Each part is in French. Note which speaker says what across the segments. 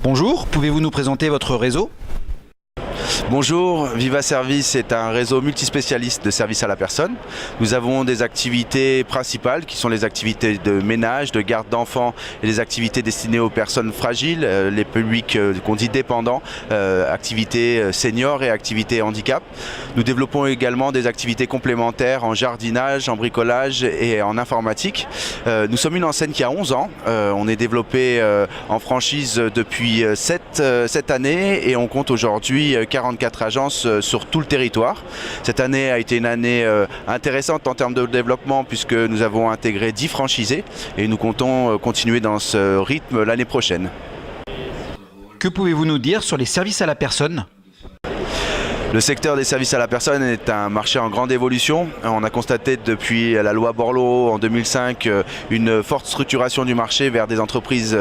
Speaker 1: Bonjour, pouvez-vous nous présenter votre réseau ?
Speaker 2: Bonjour, Viva Service est un réseau multispécialiste de services à la personne. Nous avons des activités principales qui sont les activités de ménage, de garde d'enfants et les activités destinées aux personnes fragiles, les publics qu'on dit dépendants, activités seniors et activités handicap. Nous développons également des activités complémentaires en jardinage, en bricolage et en informatique. Nous sommes une enseigne qui a 11 ans. On est développé en franchise depuis 7 années et on compte aujourd'hui 44 agences sur tout le territoire. Cette année a été une année intéressante en termes de développement puisque nous avons intégré 10 franchisés et nous comptons continuer dans ce rythme l'année prochaine.
Speaker 1: Que pouvez-vous nous dire sur les services à la personne ?
Speaker 2: Le secteur des services à la personne est un marché en grande évolution. On a constaté depuis la loi Borloo en 2005 une forte structuration du marché vers des entreprises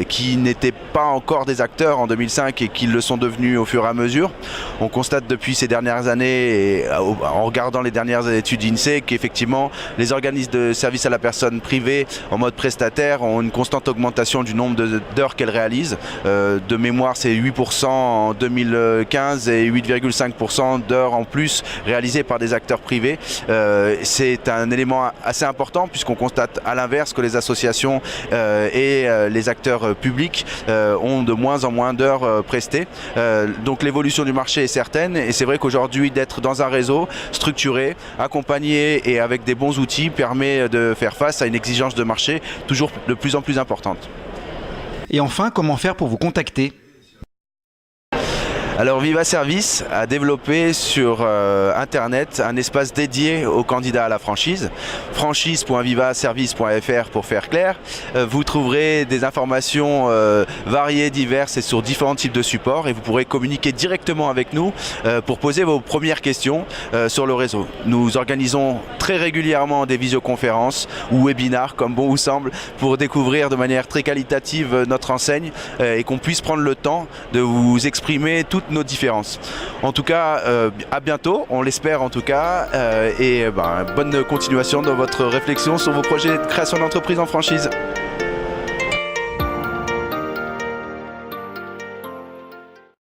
Speaker 2: qui n'étaient pas encore des acteurs en 2005 et qui le sont devenus au fur et à mesure. On constate depuis ces dernières années, et en regardant les dernières études INSEE, qu'effectivement les organismes de services à la personne privés en mode prestataire ont une constante augmentation du nombre d'heures qu'elles réalisent. De mémoire, c'est 8% en 2015 et 8,5% d'heures en plus réalisées par des acteurs privés. C'est un élément assez important puisqu'on constate à l'inverse que les associations et les acteurs publics ont de moins en moins d'heures prestées. Donc l'évolution du marché est certaine et c'est vrai qu'aujourd'hui d'être dans un réseau structuré, accompagné et avec des bons outils permet de faire face à une exigence de marché toujours de plus en plus importante.
Speaker 1: Et enfin, comment faire pour vous contacter ?
Speaker 2: Alors Viva Service a développé sur internet un espace dédié aux candidats à la franchise, franchise.vivaservice.fr pour faire clair. Vous trouverez des informations variées, diverses et sur différents types de supports et vous pourrez communiquer directement avec nous pour poser vos premières questions sur le réseau. Nous organisons très régulièrement des visioconférences ou webinars comme bon vous semble pour découvrir de manière très qualitative notre enseigne et qu'on puisse prendre le temps de vous exprimer toutes nos différences. En tout cas, à bientôt, on l'espère en tout cas, et bonne continuation dans votre réflexion sur vos projets de création d'entreprise en franchise.